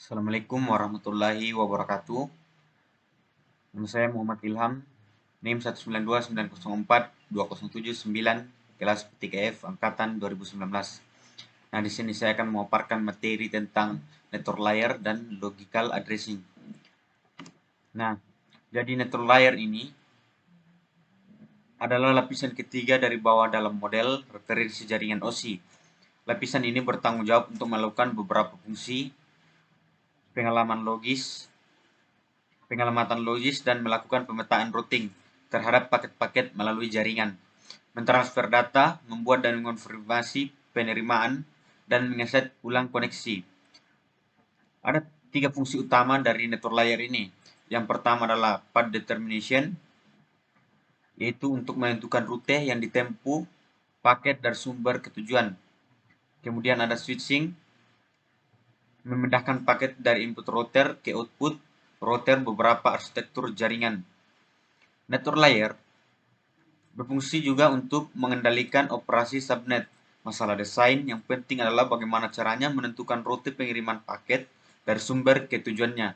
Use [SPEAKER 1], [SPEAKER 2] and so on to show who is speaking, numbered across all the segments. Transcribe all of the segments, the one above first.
[SPEAKER 1] Assalamualaikum warahmatullahi wabarakatuh. Nama saya Muhammad Ilham, NIM 19290420799, kelas petik F angkatan 2019. Nah, di sini saya akan memaparkan materi tentang network layer dan logical addressing. Nah, jadi network layer ini adalah lapisan ketiga dari bawah dalam model referensi jaringan OSI. Lapisan ini bertanggung jawab untuk melakukan beberapa fungsi pengamatan logis dan melakukan pemetaan routing terhadap paket-paket melalui jaringan, mentransfer data, membuat dan mengonfirmasi penerimaan, dan mengeset ulang koneksi. Ada 3 fungsi utama dari network layer ini. Yang pertama adalah path determination, yaitu untuk menentukan rute yang ditempuh paket dari sumber ke tujuan. Kemudian ada switching, memindahkan paket dari input router ke output router beberapa arsitektur jaringan. Network layer berfungsi juga untuk mengendalikan operasi subnet. Masalah desain yang penting adalah bagaimana caranya menentukan rute pengiriman paket dari sumber ke tujuannya.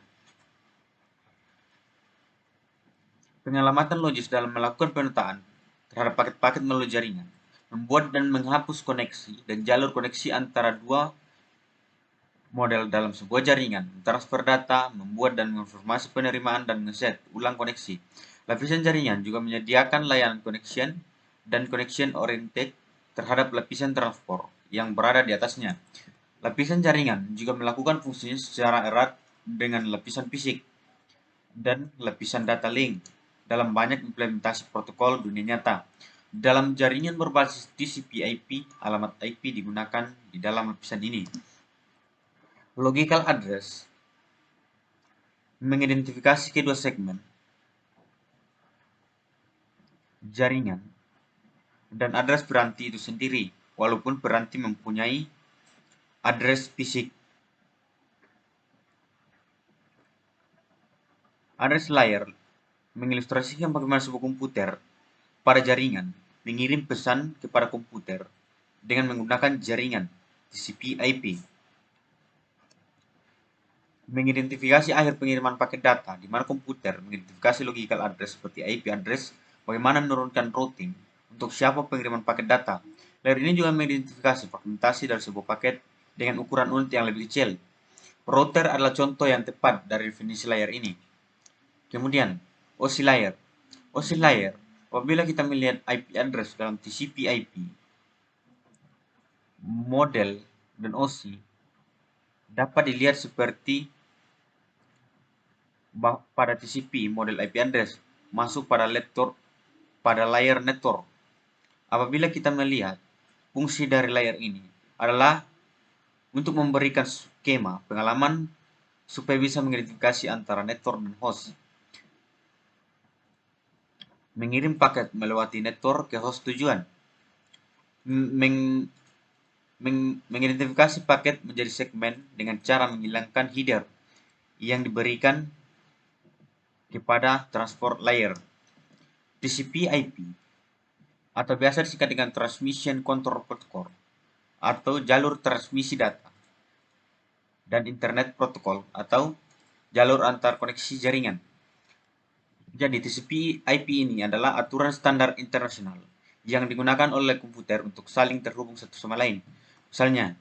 [SPEAKER 1] Penyelamatan logis dalam melakukan pemetaan terhadap paket-paket melalui jaringan, membuat dan menghapus koneksi dan jalur koneksi antara dua model dalam sebuah jaringan, transfer data, membuat dan menginformasi penerimaan dan ngeset ulang koneksi. Lapisan jaringan juga menyediakan layanan connection dan connection oriented terhadap lapisan transport yang berada di atasnya. Lapisan jaringan juga melakukan fungsinya secara erat dengan lapisan fisik dan lapisan data link dalam banyak implementasi protokol dunia nyata. Dalam jaringan berbasis TCP/IP, alamat IP digunakan di dalam lapisan ini. Logical address mengidentifikasi kedua segmen jaringan dan address piranti itu sendiri, walaupun piranti mempunyai address fisik. Address layer mengilustrasikan bagaimana sebuah komputer pada jaringan mengirim pesan kepada komputer dengan menggunakan jaringan TCP/IP. Mengidentifikasi akhir pengiriman paket data, di mana komputer mengidentifikasi logical address seperti IP address, bagaimana menurunkan routing untuk siapa pengiriman paket data. Layer ini juga mengidentifikasi fragmentasi dari sebuah paket dengan ukuran unit yang lebih kecil. Router adalah contoh yang tepat dari definisi layer ini. Kemudian, OSI layer. OSI layer, apabila kita melihat IP address dalam TCP/IP, model dan OSI dapat dilihat seperti pada TCP model IP address masuk pada layer network. Apabila kita melihat fungsi dari layer ini adalah untuk memberikan skema pengalaman supaya bisa mengidentifikasi antara network dan host. Mengirim paket melewati network ke host tujuan. Mengidentifikasi paket menjadi segmen dengan cara menghilangkan header yang diberikan kepada transport layer. TCP/IP atau biasa disingkat dengan Transmission Control Protocol atau jalur transmisi data, dan Internet Protocol atau jalur antar koneksi jaringan. Jadi TCP/IP ini adalah aturan standar internasional yang digunakan oleh komputer untuk saling terhubung satu sama lain. Misalnya,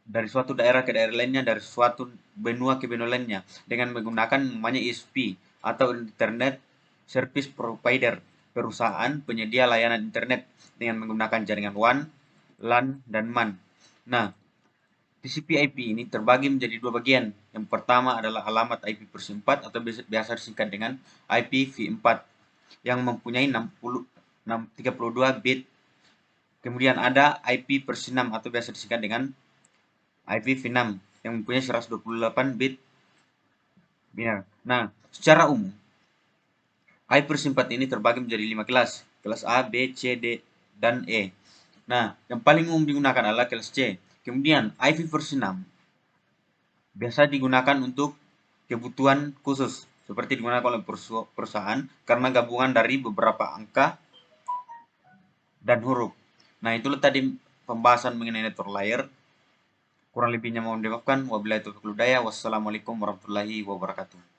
[SPEAKER 1] dari suatu daerah ke daerah lainnya, dari suatu benua ke benua lainnya, dengan menggunakan namanya ISP atau Internet Service Provider, perusahaan penyedia layanan internet dengan menggunakan jaringan WAN, LAN, dan MAN. Nah, TCP/IP ini terbagi menjadi dua bagian. Yang pertama adalah alamat IP versi 4 atau biasa disingkat dengan IPv4 yang mempunyai 32 bit. Kemudian ada IP versi 6 atau biasa disingkat dengan IPv6 yang mempunyai 128 bit. Nah, secara umum IP versi 4 ini terbagi menjadi 5 kelas. Kelas A, B, C, D, dan E. Nah, yang paling umum digunakan adalah kelas C. Kemudian IP versi 6 biasa digunakan untuk kebutuhan khusus, seperti digunakan oleh perusahaan karena gabungan dari beberapa angka dan huruf. Nah, itulah tadi pembahasan mengenai network layer. Kurang lebihnya mohon dimaafkan. Wabillahi taufiq wal hidayah. Wassalamualaikum warahmatullahi wabarakatuh.